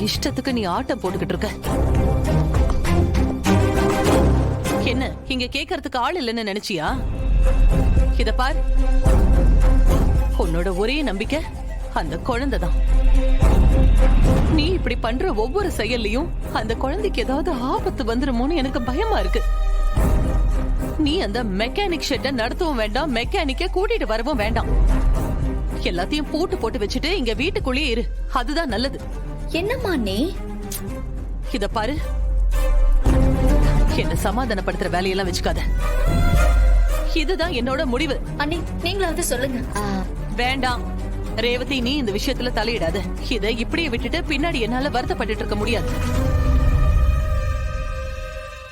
இஷ்டத்துக்கு நீ ஆட்டம் போட்டுக்கிட்டு இருக்க. என்ன இங்க கேக்குறதுக்கு ஆள் இல்லைன்னு நினைச்சியா? இத பார், உன்னோட ஒரே நம்பிக்கை அந்த குழந்தைதான். நீ இப்படி பண்ற ஒவ்வொரு செயல்லையும் அந்த குழந்தைக்கு ஏதாவது ஆபத்து வந்துருமோன்னு எனக்கு பயமா இருக்கு. நீ அந்த மெக்கானிக் ஷெட்டை நடத்தவும் வேண்டாம், மெக்கானிக்க கூட்டிட்டு வரவும் வேண்டாம். எல்லாத்தையும் போட்டு போட்டு வச்சுட்டு இங்க வீட்டுக்குள்ளேயே இரு, அதுதான் நல்லது. என்னம்மா நீ? இத பாரு, என்ன சமாதானப்படுத்துற வேலையெல்லாம் வச்சுக்காத. இதுதான் என்னோட முடிவு. அண்ணி நீங்களாவது சொல்லுங்க. வேண்டாம் ரேவதி, நீ இந்த விஷயத்துல தலையிடாத. இதை இப்படியே விட்டுட்டு பின்னாடி என்னால வருத்தப்பட்டு இருக்க முடியாது.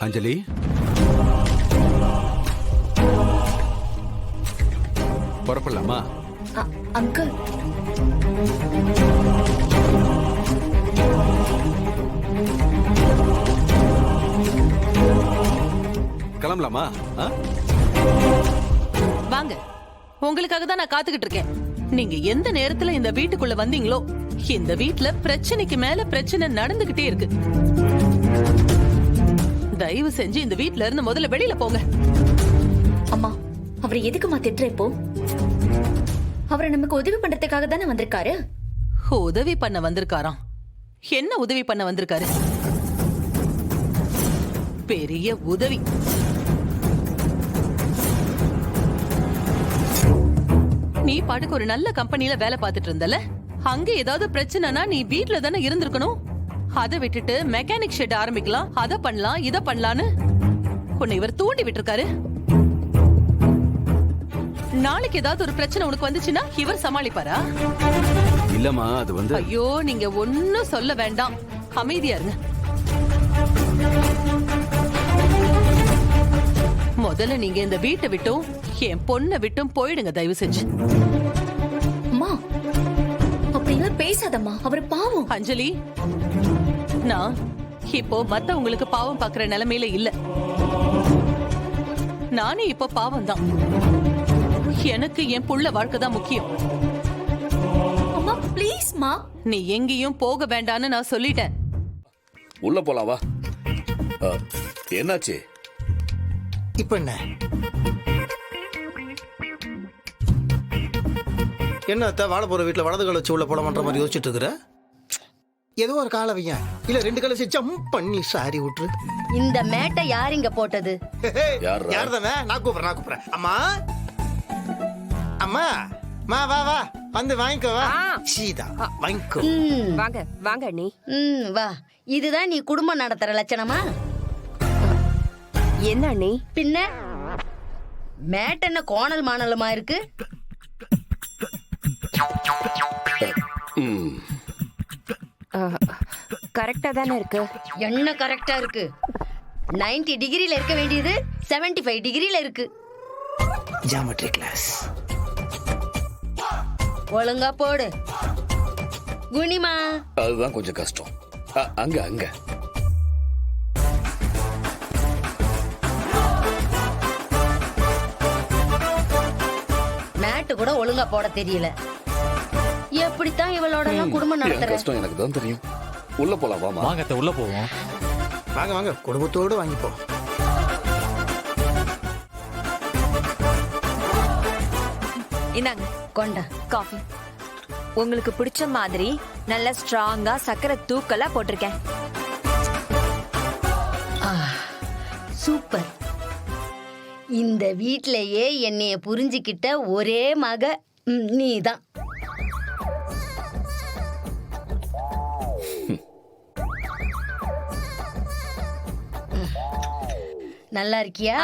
அஞ்சலி, புறப்படலாமா? அங்கிள், கிளம்பலாமா? வாங்க, உங்களுக்காக தான் நான் காத்துக்கிட்டு இருக்கேன். நீங்க எந்த நேரத்துல இந்த வீட்டுக்குள்ள வந்தீங்களோ, இந்த வீட்டுல பிரச்சனைக்கு மேல பிரச்சனை நடந்துகிட்டே இருக்கு. தயவு செஞ்சு இந்த வீட்டுல இருந்து முதல்ல வெளியில போங்க. அம்மா, அவரை எதுக்குமா திட்டுற இப்போ? அவரை நமக்கு உதவி பண்றதுக்காக தானே வந்திருக்காரு. உதவி பண்ண வந்திருக்காராம். என்ன உதவி பண்ண வந்திருக்காரு? பெரிய உதவி. நீ பாட்டுக்கு ஒரு நல்ல கம்பெனில வேலை பார்த்துட்டு இருந்தல, அங்க ஏதாவது பிரச்சனைனா நீ வீட்ல தானே இருந்திருக்கணும். அதை விட்டுட்டு மெக்கானிக் ஷெட் ஆரம்பிக்கலாம், அதை பண்ணலாம், இதை பண்ணலான்னு உன்னை இவர் தூண்டி விட்டுருக்காரு. நாளைக்கு ஏதாவது ஒரு பிரச்சனை உனக்கு வந்துச்சுன்னா இவர் சமாளிப்பாரா? இல்லம்மா, அது வந்து... ஐயோ, நீங்க ஒன்னும் சொல்ல வேண்டாம், அமைதியா இருங்க. முதல்ல நீங்க இந்த வீட்டை விட்டும் என் பொண்ணை விட்டும் போயிடுங்க தயவு செஞ்சு. அம்மா, அப்படிலாம் பேசாதம்மா, அவர் பாவம். அஞ்சலி, நான் இப்போ மத்தவங்களுக்கு பாவம் பாக்குற நிலைமையில இல்ல. நானே இப்போ பாவம் தான். எனக்கு என் புள்ள வாழ்க்கை தான் முக்கியம். அம்மா ப்ளீஸ் மா. நீ எங்கேயும் போக வேண்டான்னு நான் சொல்லிட்டேன். உள்ள போலாம் வா. என்னாச்சு இப்ப? என்ன அத்தை, வாழ போற வீட்டுல வலது கால வச்சு உள்ள போலாமன்ற மாதிரி யோசிச்சுட்டு இருக்கிற? ஏதோ ஒரு கால வையன், இல்ல ரெண்டு கால வச்சு ஜம்ப் பண்ணி சாரி விட்டுரு. இந்த மேட்டை யார் இங்க போட்டது? யார் தானே? நான் கூப்பிடுறேன். அம்மா, அம்மா, மா வா வா, வந்து வாங்கிக்கோ. வா சீதா, வாங்கிக்கோ. வாங்க வாங்க நீ. வா. இதுதான் நீ குடும்பம் நடத்துற லட்சணமா? என்ன நீ? பின்ன மேட் என்ன கோணல் மானலமா இருக்கு? கரெக்டா தானே இருக்கு. என்ன கரெக்டா இருக்கு? 90 டிகிரில இருக்க வேண்டியது 75 டிகிரில இருக்கு. Geometry class. ஒழுங்கா போடு குனிமா. அதுதான் கொஞ்சம் கஷ்டம். அங்க மேட்டு கூட ஒழுங்கா போட தெரியல. எப்படித்தான் இவளோட குடும்பம் நடத்துற? கஷ்டம் எனக்கு தான் தெரியும். உள்ள போலாம் வாமா. வாங்க அத்தை, உள்ள போவோம். வாங்க குடும்பத்தோடு வாங்கிப்போம். இந்தாங்க கொண்டா காஃபி. உங்களுக்கு பிடிச்ச மாதிரி நல்ல ஸ்ட்ராங்கா சக்கரை தூக்கலா போட்டிருக்கேன். சூப்பர். இந்த வீட்லயே என்னைய புரிஞ்சுக்கிட்ட ஒரே மக நீதான். நல்லா இருக்கியா?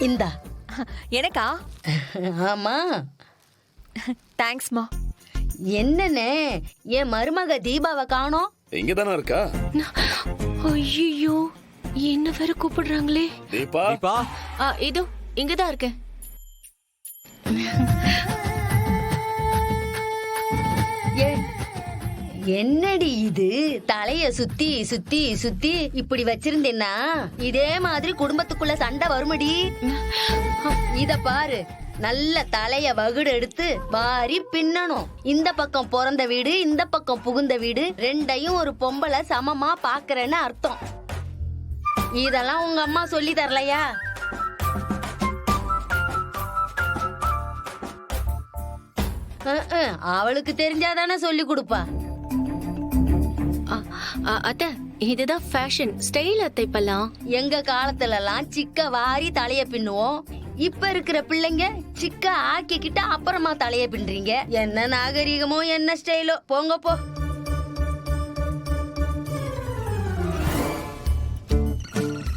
இந்தா. எனக்கா? ஆமா. தேங்க்ஸ்மா. என்னன்னு என் மருமக தீபாவை காணோம்? இங்கதானே இருக்கா? ஐயோ, என்ன வேற கூப்பிடுறாங்களே. தீபா, இதோ இங்கதான் இருக்கேன். என்னடி இது? தலைய சுத்தி சுத்தி சுத்தி இப்படி வச்சிருந்தேன்னா இதே மாதிரி குடும்பத்துக்குள்ள சண்டை வருமடி. இத பாரு, நல்ல தலைய வகுடு எடுத்து வாரி பின்னணும். இந்த பக்கம் பிறந்த வீடு, இந்த பக்கம் புகுந்த வீடு, ரெண்டையும் ஒரு பொம்பளை சமமா பாக்குறேன்னு அர்த்தம். இதெல்லாம் உங்க அம்மா சொல்லி தரலையா? அவளுக்கு தெரிஞ்சாதானே சொல்லி கொடுப்பா. அத்தை இதுதான் ஃபேஷன் ஸ்டைல் அத்தை இப்பெல்லாம். எங்க காலத்துல எல்லாம் சிக்க வாரி தலைய பின்னுவோம். இப்ப இருக்கிற பிள்ளைங்க சிக்க ஆக்கிக்கிட்டு அப்புறமா தலைய பின்றீங்க. என்ன நாகரிகமோ என்ன ஸ்டைலோ, போங்க போ.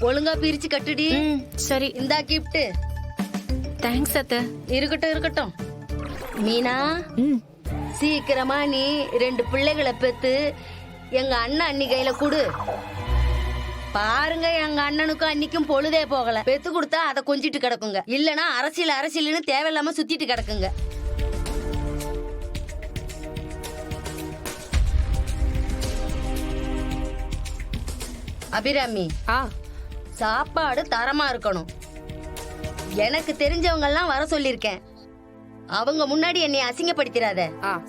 ஒழுங்கா பிரிச்சு கட்டுடி. சரி இந்தா கிஃப்ட். தேங்க்ஸ் அத்தை. இருக்கட்டும் இருக்கட்டும். மீனா, சீக்கிரமா நீ 2 பிள்ளைகளை பெத்து எங்க அண்ணன் அண்ணி கையில குடு. பாருங்க, எங்க அண்ணனுக்கும் அன்னிக்கும் பொழுதே போகல. பெத்து கொடுத்தா அதை கொஞ்சிட்டு கிடக்குங்க, இல்லனா அரசியல்னு தேவையில்லாம சுத்திட்டு கிடக்குங்க. அபிராமி, சாப்பாடு தரமா இருக்கணும். எனக்கு தெரிஞ்சவங்க எல்லாம் வர சொல்லிருக்கேன். அவங்க முன்னாடி என்னை அசிங்கப்படுத்திடாத.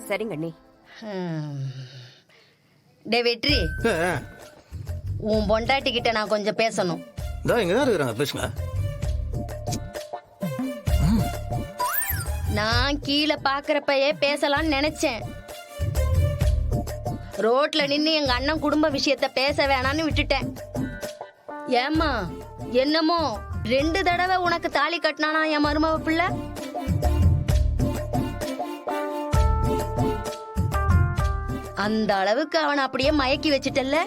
சரிங்க அண்ணி. டே வெற்றி, உன் பொண்டாட்டி கிட்ட நான் கொஞ்சம் பேசணும். இங்கதான் இருக்கிறாங்க, பேசுங்க. நான் கீழே பாக்குறப்பயே பேசலாம்னு நினைச்சேன். ரோட்ல நின்னு எங்க அண்ணன் குடும்ப விஷயத்த பேச வேணான்னு விட்டுட்டேன். ஏம்மா, என்னமோ 2 தடவை உனக்கு தாலி கட்டினானா என் மருமவ பிள்ளை? அந்த அளவுக்கு அவனை அப்படியே மயக்கி வச்சிட்டல்ல.